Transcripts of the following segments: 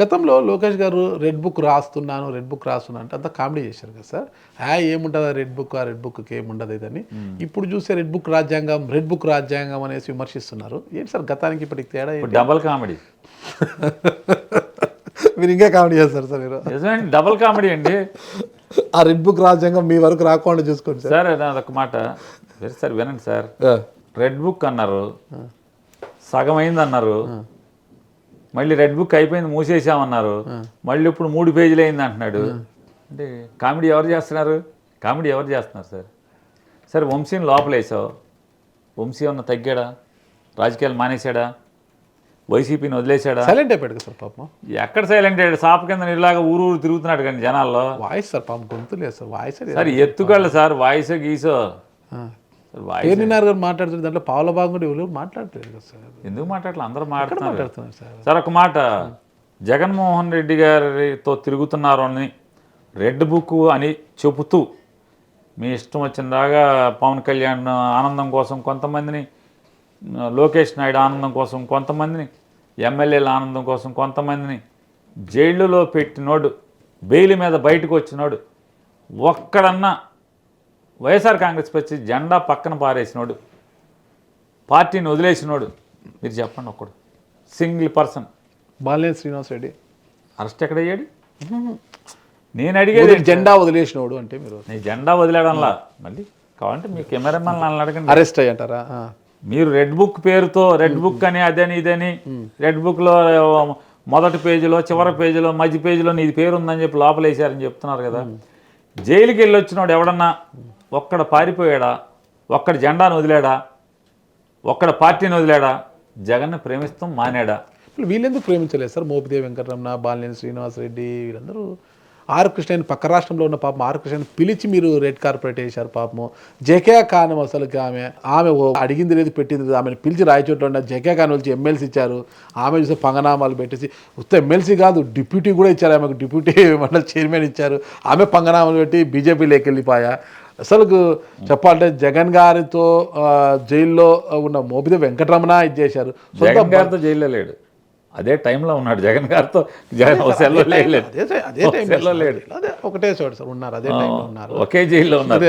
గతంలో లోకేష్ గారు red book రాస్తున్నాను అంటే అంతా కామెడీ చేశారు కదా సార్. ఏముంటుంది ఆ రెడ్ బుక్కి ఏముండదు ఇదని. ఇప్పుడు చూసే రెడ్ బుక్ రాజ్యాంగం అనేసి విమర్శిస్తున్నారు. ఏంటి సార్ గతానికి ఇప్పటికి తేడా ఏంటి? Double comedy. మీరు ఇంకా కామెడీ చేస్తారు సార్ మీరు. నిజమేండి, డబల్ కామెడీ అండి. ఆ రెడ్ బుక్ రాజ్యాంగం మీ వరకు రాకుండా చూసుకోండి సార్. అదొక మాట సార్, వినండి సార్. రెడ్ బుక్ అన్నారు, సగం అయింది అన్నారు, మళ్ళీ రెడ్ బుక్ అయిపోయింది మూసేసామన్నారు, మళ్ళీ ఇప్పుడు 3 పేజీలు అయింది అంటున్నాడు. అంటే కామెడీ ఎవరు చేస్తున్నారు సార్? సరే, వంశీని లోపలేసావు, వంశీ ఏమన్నా తగ్గాడా? రాజకీయాలు మానేశాడా? వైసీపీని వదిలేశాడా? సైలెంట్ అయిపోయాడు సార్ పాపం. ఎక్కడ సైలెంట్ అయ్యాడు? సాప కింద ఇలాగా ఊరు తిరుగుతున్నాడు కానీ జనాల్లో. వాయిస్ సార్ పాపం, గొంతు లేదు సార్. వాయిస్ సార్ ఎత్తుకళ్ళు సార్, వాయిస్ గీసో కేర్నినార్ గారు మాట్లాడుతున్నారు, దాంట్లో పావుల భాగం కూడా ఎవరు మాట్లాడలేదు కదా సార్. ఎందుకు మాట్లాడలేదు? అందరూ మాట్లాడుతున్నారు సార్. సార్ ఒక మాట, జగన్మోహన్ రెడ్డి గారితో తిరుగుతున్నారు అని రెడ్ బుక్ అని చెబుతూ మీ ఇష్టం వచ్చిన దాకా పవన్ కళ్యాణ్ ఆనందం కోసం కొంతమందిని, లోకేష్ నాయుడు ఆనందం కోసం కొంతమందిని, ఎమ్మెల్యేల ఆనందం కోసం కొంతమందిని జైళ్ళలో పెట్టినోడు, బెయిల్ మీద బయటకు వచ్చినోడు, ఒక్కడన్నా వైఎస్ఆర్ కాంగ్రెస్ వచ్చి జెండా పక్కన పారేసినోడు, పార్టీని వదిలేసినోడు మీరు చెప్పండి. ఒక్కడు single person. Balineni Srinivas Reddy arrest ఎక్కడయ్యాడు? నేను అడిగేది జెండా వదిలేసినోడు అంటే మీరు. నీ జెండా వదిలేడంలా మళ్ళీ కావాలంటే మీ కెమెరామెన్ నన్ను అడగండి. అరెస్ట్ అయ్యంటారా? మీరు రెడ్ బుక్ పేరుతో రెడ్ బుక్ అని అదని ఇదని, రెడ్ బుక్లో మొదటి పేజీలో చివరి పేజీలో మధ్య పేజీలో నీది పేరు ఉందని చెప్పి లోపలేసారని చెప్తున్నారు కదా. జైలుకి వెళ్ళి వచ్చినాడు ఎవడన్నా ఒక్కడ పారిపోయాడా? ఒక్కడ జెండాను వదిలాడా? ఒక్కడ పార్టీని వదిలాడా? జగన్ను ప్రేమిస్తాం మానేడా? వీళ్ళెందుకు ప్రేమించలేదు సార్? మోపిదేవి వెంకటరమణ, బాలినేని శ్రీనివాసరెడ్డి వీళ్ళందరూ. ఆర్ కృష్ణ పక్క రాష్ట్రంలో ఉన్న పాపం ఆర్ కృష్ణని పిలిచి మీరు రెడ్ కార్పెట్ వేశారు పాపము. జకే ఖాన్ అసలుకి ఆమె అడిగింది లేదు పెట్టింది లేదు. ఆమెను పిలిచి రాయచోట్ల ఉన్న జకే ఖాన్ వచ్చి ఎమ్మెల్సీ ఇచ్చారు. ఆమె చూస్తే పంగనామాలు పెట్టేసి, ఉత్త ఎమ్మెల్సీ కాదు డిప్యూటీ కూడా ఇచ్చారు. ఆమెకు డిప్యూటీ మండలి చైర్మన్ ఇచ్చారు. ఆమె పంగనామాలు పెట్టి బీజేపీలోకి వెళ్ళిపోయా. అసలు చెప్పాలంటే జగన్ గారితో జైల్లో ఉన్న మోపిదేవి వెంకటరమణ ఇది చేశారు. జగన్ గారితో జైల్లో లేడు, అదే టైంలో ఉన్నాడు. జగన్ గారితో లేడు, ఒకటే చోట సార్ ఉన్నారు, అదే టైంలో ఉన్నారు, ఒకే జైల్లో ఉన్నారు.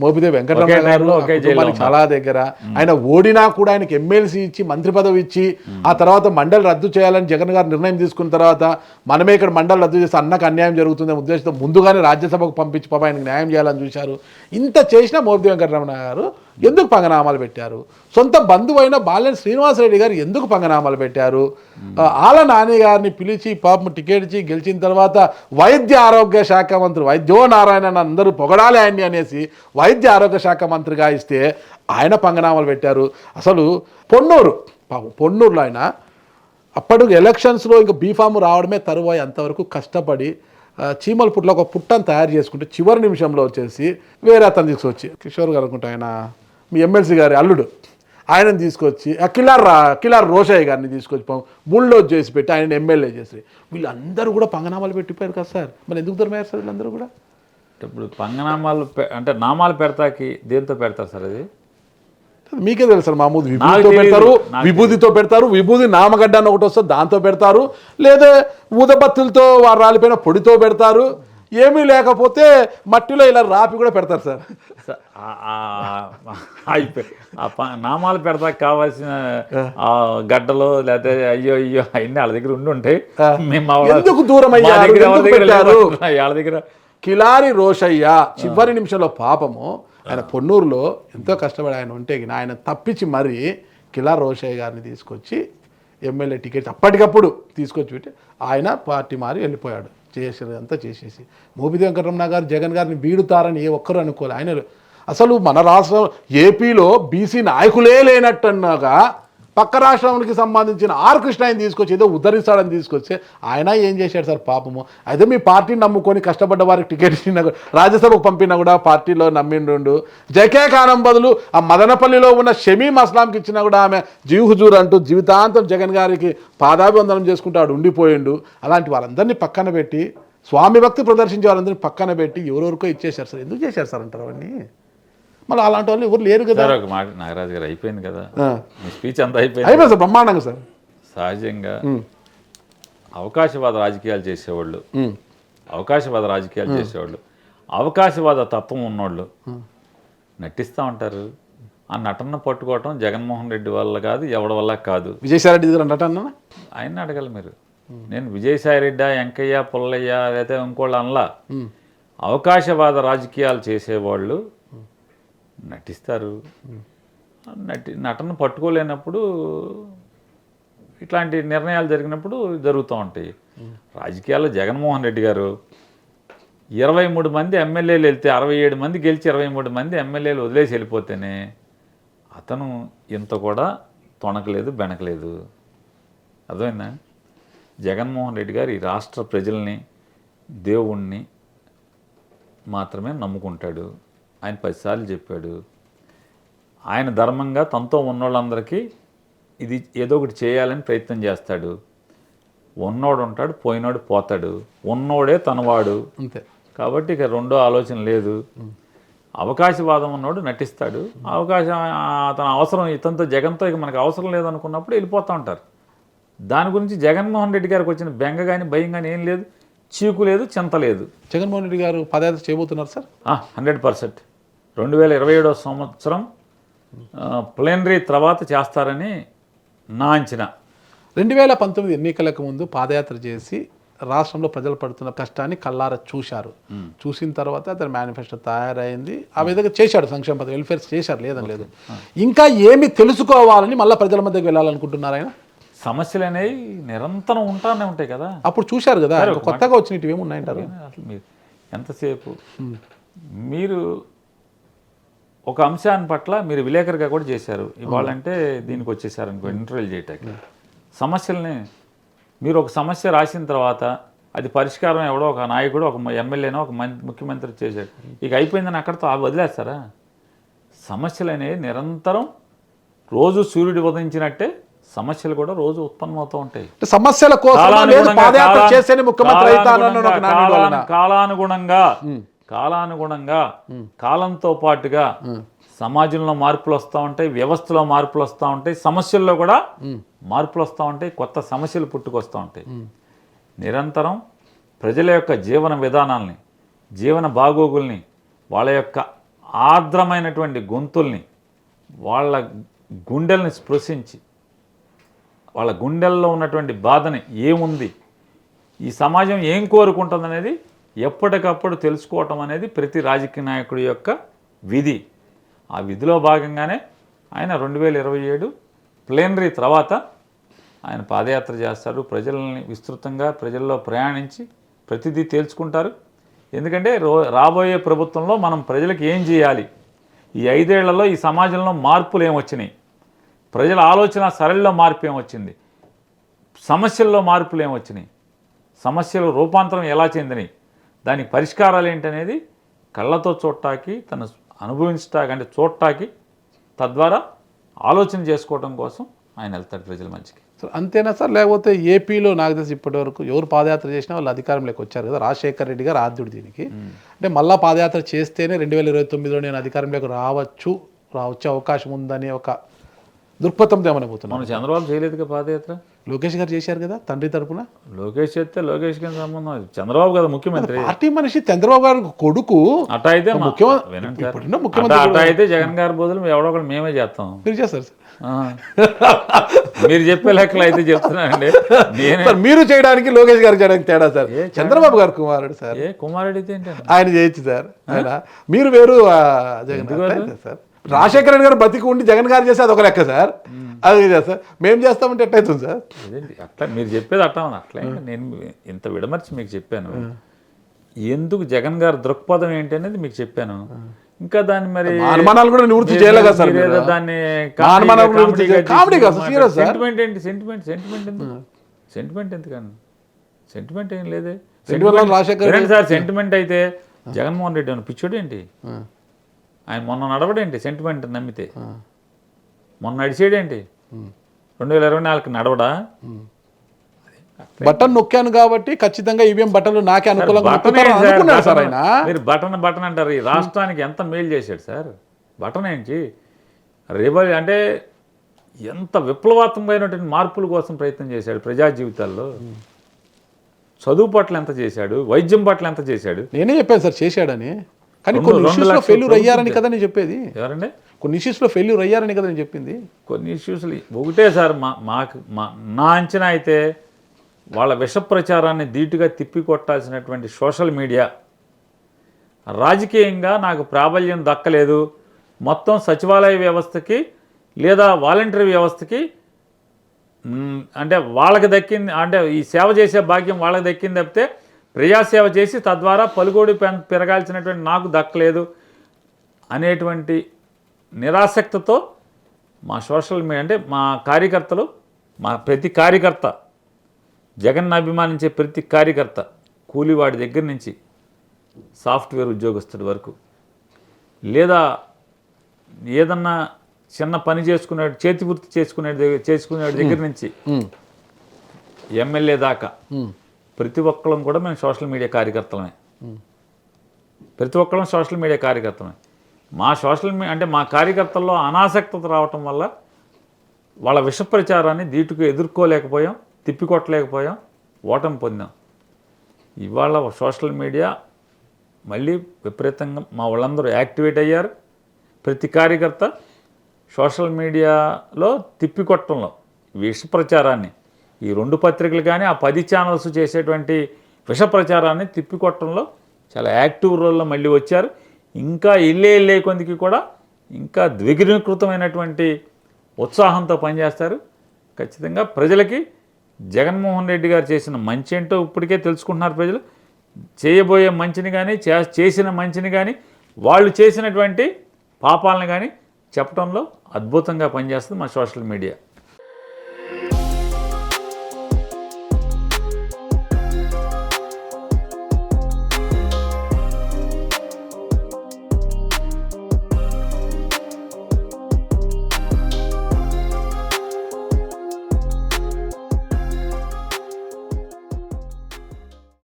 మోపిదేవి వెంకటరమణ గారు చాలా దగ్గర. ఆయన ఓడినా కూడా ఆయనకి ఎమ్మెల్సీ ఇచ్చి మంత్రి పదవి ఇచ్చి ఆ తర్వాత మండలి రద్దు చేయాలని జగన్ గారు నిర్ణయం తీసుకున్న తర్వాత మనమే ఇక్కడ మండలి రద్దు చేస్తే అన్నకు అన్యాయం జరుగుతుందనే ఉద్దేశంతో ముందుగానే రాజ్యసభకు పంపించి పాప ఆయనకు న్యాయం చేయాలని చూశారు. ఇంత చేసినా మోపిదేవి వెంకటరమణ గారు ఎందుకు పంగనామాలు పెట్టారు? సొంత బంధువు అయిన బాలినేని శ్రీనివాసరెడ్డి గారు ఎందుకు పంగనామాలు పెట్టారు? ఆల నాని గారిని పిలిచి పాపం టికెట్ ఇచ్చి గెలిచిన తర్వాత వైద్య ఆరోగ్య శాఖ మంత్రి వైద్యో నారాయణ అందరూ పొగడాలి ఆయన్ని అనేసి వైద్య ఆరోగ్య శాఖ మంత్రిగా ఇస్తే ఆయన పంగనామాలు పెట్టారు. అసలు పొన్నూరులో ఆయన అప్పటికి ఎలక్షన్స్లో ఇంకా బీఫామ్ రావడమే తరువాయి అంతవరకు కష్టపడి చీమల పుట్లో ఒక పుట్టను తయారు చేసుకుంటే చివరి నిమిషంలో వచ్చేసి వేరే అతను తీసుకొచ్చి కిషోర్ గారు అనుకుంటా, ఆయన మీ ఎమ్మెల్సీ గారి అల్లుడు, ఆయనను తీసుకొచ్చి కిలార్ రోషయ్య గారిని తీసుకొచ్చి బుల్డోజ్ చేసి పెట్టి ఆయన ఎమ్మెల్యే చేసి వీళ్ళందరూ కూడా పంగనామాలు పెట్టిపోయారు కదా సార్. మరి ఎందుకు దొరమయ్యారు సార్ వీళ్ళందరూ కూడా? ఇప్పుడు పంగనామాలు అంటే నామాలు పెడతాకి దేంతో పెడతారు సార్? అది మీకే తెలుసు సార్. మామూలు విభూతితో పెడతారు. విభూతి నామగడ్డ అని ఒకటి వస్తుంది, దాంతో పెడతారు. లేదా ఊదబత్తులతో వారు రాలిపోయిన పొడితో పెడతారు. ఏమీ లేకపోతే మట్టిలో ఇలా రాపి కూడా పెడతారు సార్. నామాలు పెడతాకి కావాల్సిన గడ్డలు లేకపోతే అయ్యో అవన్నీ వాళ్ళ దగ్గర ఉంటాయి. ఎందుకు దూరం అయ్యారు? వాళ్ళ దగ్గర కిలారి రోషయ్య చివరి నిమిషంలో పాపము ఆయన పొన్నూరులో ఎంతో కష్టపడి ఆయన ఉంటే ఆయన తప్పించి మరీ కిలారి రోషయ్య గారిని తీసుకొచ్చి ఎమ్మెల్యే టికెట్ అప్పటికప్పుడు తీసుకొచ్చి పెట్టి ఆయన పార్టీ మారి వెళ్ళిపోయాడు. చేసేదంతా చేసేసి మోపిదేవి వెంకటరమణ గారు జగన్ గారిని వీడుతారని ఏ ఒక్కరు అనుకోలే. ఆయన అసలు మన రాష్ట్రం ఏపీలో బీసీ నాయకులే లేనట్టున్నాగా పక్క రాష్ట్రానికి సంబంధించిన ఆర్ కృష్ణని తీసుకొచ్చి ఏదో ఉద్ధరిస్తాడని తీసుకొచ్చి ఆయన ఏం చేశాడు సార్ పాపము? అయితే మీ పార్టీని నమ్ముకొని కష్టపడ్డ వారికి టికెట్ ఇచ్చిన రాజ్యసభకు పంపినా కూడా పార్టీలో నమ్మిండు. జకే ఖానం బదులు ఆ మదనపల్లిలో ఉన్న షమీం అస్లాంకి ఇచ్చినా కూడా ఆమె జీవ్ హుజూర్ అంటూ జీవితాంతం జగన్ గారికి పాదాభివందనం చేసుకుంటూ ఉండిపోయిండు. అలాంటి వాళ్ళందరినీ పక్కన పెట్టి స్వామి భక్తి ప్రదర్శించే వాళ్ళందరినీ పక్కన పెట్టి ఎవరెవరికో ఇచ్చేశారు సార్. ఎందుకు చేశారు సార్ అంటారు అవన్నీ? మళ్ళీ అలాంటి వాళ్ళు ఎవరు లేరు కదా. ఒక మాట నాగరాజు గారు, అయిపోయింది కదా మీ స్పీచ్ అంతా అయిపోయింది సార్, బ్రహ్మాండంగా సార్. సహజంగా అవకాశవాద రాజకీయాలు చేసేవాళ్ళు అవకాశవాద తత్వం ఉన్నోళ్ళు నటిస్తూ ఉంటారు. ఆ నటన పట్టుకోవటం జగన్మోహన్ రెడ్డి వల్ల కాదు, ఎవడి వల్ల కాదు. విజయసాయి రెడ్డి దగ్గర నటన ఆయన్ని అడగాలి మీరు. నేను విజయసాయి రెడ్డి, వెంకయ్య, పుల్లయ్య లేదా ఇంకోళ్ళు అనలా. అవకాశవాద రాజకీయాలు చేసేవాళ్ళు నటిస్తారు. నటన పట్టుకోలేనప్పుడు ఇట్లాంటి నిర్ణయాలు జరిగినప్పుడు జరుగుతూ ఉంటాయి. రాజకీయాల్లో జగన్మోహన్ రెడ్డి గారు 23 మంది ఎమ్మెల్యేలు వెళ్తే 67 మంది గెలిచి 23 మంది ఎమ్మెల్యేలు వదిలేసి వెళ్ళిపోతేనే అతను ఇంత కూడా తొణకలేదు, బెనకలేదు. అర్థమైందా? జగన్మోహన్ రెడ్డి గారు ఈ రాష్ట్ర ప్రజల్ని, దేవుణ్ణి మాత్రమే నమ్ముకుంటాడు. ఆయన 10 సార్లు చెప్పాడు. ఆయన ధర్మంగా తనతో ఉన్నోళ్ళందరికీ ఇది ఏదో ఒకటి చేయాలని ప్రయత్నం చేస్తాడు. ఉన్నోడు ఉంటాడు, పోయినోడు పోతాడు. ఉన్నోడే తనవాడు. అంతే. కాబట్టి ఇక రెండో ఆలోచన లేదు. అవకాశవాదం ఉన్నోడు నటిస్తాడు. అతను అవసరం ఇతనితో జగన్తో ఇక మనకు అవసరం లేదనుకున్నప్పుడు వెళ్ళిపోతూ ఉంటారు. దాని గురించి జగన్మోహన్ రెడ్డి గారికి వచ్చిన బెంగ కానీ భయం కానీ ఏం లేదు, చీకు లేదు, చింత లేదు. జగన్మోహన్ రెడ్డి గారు పాదయాత్ర చేయబోతున్నారు సార్. 100%. 2027 సంవత్సరం ప్లేనరీ తర్వాత చేస్తారని నా అంచనా. 2019 ఎన్నికలకు ముందు పాదయాత్ర చేసి రాష్ట్రంలో ప్రజలు పడుతున్న కష్టాన్ని కళ్ళారా చూశారు. చూసిన తర్వాత అతని మేనిఫెస్టో తయారైంది. ఆ విధంగా చేశాడు, సంక్షేమ పథకం, వెల్ఫేర్స్ చేశారు, లేదని లేదు. ఇంకా ఏమి తెలుసుకోవాలని మళ్ళీ ప్రజల మధ్యకి వెళ్ళాలనుకుంటున్నారు ఆయన? సమస్యలు అనేవి నిరంతరం ఉంటానే ఉంటాయి కదా. అప్పుడు చూశారు కదా, కొత్తగా వచ్చినవి ఏమి ఉన్నాయంటారు? అసలు మీరు ఎంతసేపు మీరు ఒక అంశాన్ని పట్ల మీరు విలేకరుగా కూడా చేశారు. ఇవాళంటే దీనికి వచ్చేసారు అనుకో, ఇంటర్వ్యూలు చేయటానికి. సమస్యల్ని మీరు ఒక సమస్య రాసిన తర్వాత అది పరిష్కారం ఎవడో ఒక నాయకుడు, ఒక ఎమ్మెల్యేనో, ఒక ముఖ్యమంత్రి చేశాడు, ఇక అయిపోయిందని అక్కడితో వదిలేస్తారా? సమస్యలు అనేవి నిరంతరం రోజు సూర్యుడు ఉదయించినట్టే సమస్యలు కూడా రోజు ఉత్పన్నమవుతూ ఉంటాయి. సమస్యల కోసం కాలానుగుణంగా కాలంతో పాటుగా సమాజంలో మార్పులు వస్తూ ఉంటాయి, వ్యవస్థలో మార్పులు వస్తూ ఉంటాయి, సమస్యల్లో కూడా మార్పులు వస్తూ ఉంటాయి, కొత్త సమస్యలు పుట్టుకొస్తూ ఉంటాయి. నిరంతరం ప్రజల యొక్క జీవన విధానాల్ని, జీవన బాగోగుల్ని, వాళ్ళ యొక్క ఆర్ద్రమైనటువంటి గొంతుల్ని, వాళ్ళ గుండెల్ని స్పృశించి, వాళ్ళ గుండెల్లో ఉన్నటువంటి బాధని ఏముంది, ఈ సమాజం ఏం కోరుకుంటుందనేది ఎప్పటికప్పుడు తెలుసుకోవటం అనేది ప్రతి రాజకీయ నాయకుడి యొక్క విధి. ఆ విధిలో భాగంగానే ఆయన 2027 ప్లేనరీ తర్వాత ఆయన పాదయాత్ర చేస్తారు. ప్రజల్ని విస్తృతంగా ప్రజల్లో ప్రయాణించి ప్రతిదీ తేల్చుకుంటారు. ఎందుకంటే రాబోయే ప్రభుత్వంలో మనం ప్రజలకు ఏం చేయాలి, ఈ 5 ఏళ్లలో ఈ సమాజంలో మార్పులు ఏమొచ్చినాయి, ప్రజల ఆలోచన సరళిలో మార్పు ఏమొచ్చింది, సమస్యల్లో మార్పులు ఏమొచ్చినాయి, సమస్యలు రూపాంతరం ఎలా చెందినాయి, దానికి పరిష్కారాలు ఏంటనేది కళ్ళతో చూడటానికి, తను అనుభవించటానికి, అంటే చూడటానికి, తద్వారా ఆలోచన చేసుకోవడం కోసం ఆయన వెళ్తాడు ప్రజల మధ్యకి. అంతేనా సార్? లేకపోతే ఏపీలో నాకు తెలిసి ఇప్పటివరకు ఎవరు పాదయాత్ర చేసినా వాళ్ళు అధికారంలోకి వచ్చారు కదా. రాజశేఖర్ రెడ్డి గారు ఆద్యుడు దీనికి. అంటే మళ్ళీ పాదయాత్ర చేస్తేనే 2029లో నేను అధికారంలోకి వచ్చే అవకాశం ఉందని ఒక దృక్పథంతో ఏమైనా పోతున్నాను. మన చంద్రబాబు చేయలేదుగా పాదయాత్ర, లోకేష్ గారు చేశారు కదా తండ్రి తరపున. లోకేష్ చేస్తే లోకేష్ కి సంబంధం, చంద్రబాబు కదా ముఖ్యమంత్రి, పార్టీ మనిషి చంద్రబాబు గారు కొడుకు. అట్లా అయితే ముఖ్యమంత్రి, అట్లా అయితే జగన్ గారి బదులు ఎవడో ఒకటి మేమే చేస్తాం. మీరు చేస్తారు సార్, మీరు చెప్పే లెక్కలు అయితే చెప్తున్నానండి. మీరు చేయడానికి లోకేష్ గారు చేయడానికి తేడా సార్. చంద్రబాబు గారు కుమారుడు సార్. కుమారుడు అయితే ఆయన చేయొచ్చు సార్. ఆయన మీరు వేరు జగన్ సార్. రాజశేఖర రెడ్డి గారు బతికి ఉండి జగన్ గారు చేస్తే అదొక లెక్క సార్. అది సార్ మేము చేస్తామంటే ఎట్టయితుంది సార్? అట్లా మీరు చెప్పేది అట్లా అట్లా నేను ఇంత విడమర్చి మీకు చెప్పాను. ఎందుకు జగన్ గారు దృక్పథం ఏంటి అనేది మీకు చెప్పాను. ఇంకా దాన్ని మరి అనుమానాలు కూడా నివృత్తి చేయలేక సార్. దాన్ని సెంటిమెంట్ ఏంటి? సెంటిమెంట్ ఎందుకని? సెంటిమెంట్ ఏం లేదే. సార్ సెంటిమెంట్ అయితే జగన్మోహన్ రెడ్డి అని పిచ్చోడు ఏంటి? ఆయన మొన్న నడవడేంటి? సెంటిమెంట్ నమ్మితే మొన్న నడిచేడేంటి? 2024 నడవడా? బటన్ నొక్కాను కాబట్టి ఖచ్చితంగా ఈవీఎం బటన్లు నాకే అనుకూలంగా సార్. ఆయన మీరు బటన్ అంటారు. ఈ రాష్ట్రానికి ఎంత మేలు చేశాడు సార్. బటన్ ఏంటి? అంటే ఎంత విప్లవాత్మకమైనటువంటి మార్పుల కోసం ప్రయత్నం చేశాడు ప్రజా జీవితాల్లో. చదువు పట్ల ఎంత చేశాడు, వైద్యం పట్ల ఎంత చేశాడు? నేనే చెప్పాను సార్ చేశాడని, కానీ రెండు కొన్ని ఇష్యూస్లో లక్షల ఫెయిల్యూర్ అయ్యారని కదా నేను చెప్పేది. ఎవరండి? కొన్ని ఇష్యూస్లో ఫెయిల్యూర్ అయ్యారని కదా నేను చెప్పింది. కొన్ని ఇష్యూస్లు ఒకటే సార్, నా అంచనా అయితే వాళ్ళ విష ప్రచారాన్ని ధీటుగా తిప్పికొట్టాల్సినటువంటి సోషల్ మీడియా రాజకీయంగా నాకు ప్రాబల్యం దక్కలేదు, మొత్తం సచివాలయ వ్యవస్థకి లేదా వాలంటరీ వ్యవస్థకి అంటే వాళ్ళకి దక్కింది, అంటే ఈ సేవ చేసే భాగ్యం వాళ్ళకి దక్కింది తప్పితే ప్రజాసేవ చేసి తద్వారా పలుకోడి పెరగాల్సినటువంటి నాకు దక్కలేదు అనేటువంటి నిరాసక్తితో మా సోషల్ మీడియా అంటే మా కార్యకర్తలు, మా ప్రతి కార్యకర్త, జగన్ అభిమానించే ప్రతి కార్యకర్త, కూలివాడి దగ్గర నుంచి సాఫ్ట్వేర్ ఉద్యోగస్తుడి వరకు, లేదా ఏదన్నా చిన్న పని చేసుకునే చేతి వృత్తి చేసుకునే దగ్గర నుంచి ఎమ్మెల్యే దాకా ప్రతి ఒక్కళ్ళం కూడా మేము సోషల్ మీడియా కార్యకర్తలమే. ప్రతి ఒక్కళ్ళం సోషల్ మీడియా కార్యకర్తలమే. మా సోషల్ మీడియా అంటే మా కార్యకర్తల్లో అనాసక్తత రావటం వల్ల వాళ్ళ విష ప్రచారాన్ని ధీటుగా ఎదుర్కోలేకపోయాం, తిప్పికొట్టలేకపోయాం, ఓటమి పొందాం. ఇవాళ సోషల్ మీడియా మళ్ళీ విపరీతంగా మా వాళ్ళందరూ యాక్టివేట్ అయ్యారు. ప్రతి కార్యకర్త సోషల్ మీడియాలో తిప్పికొట్టడంలో విష ప్రచారాన్ని, ఈ 2 పత్రికలు కానీ ఆ 10 ఛానల్స్ చేసేటువంటి విష ప్రచారాన్ని తిప్పికొట్టడంలో చాలా యాక్టివ్ రోల్లో మళ్ళీ వచ్చారు. ఇంకా ఇల్లే కొందికి కూడా ఇంకా ద్విగుణీకృతమైనటువంటి ఉత్సాహంతో పనిచేస్తారు. ఖచ్చితంగా ప్రజలకి జగన్మోహన్ రెడ్డి గారు చేసిన మంచి ఏంటో ఇప్పటికే తెలుసుకుంటున్నారు ప్రజలు. చేయబోయే మంచిని కానీ చేసిన మంచిని కానీ వాళ్ళు చేసినటువంటి పాపాలను కానీ చెప్పడంలో అద్భుతంగా పనిచేస్తుంది మా సోషల్ మీడియా.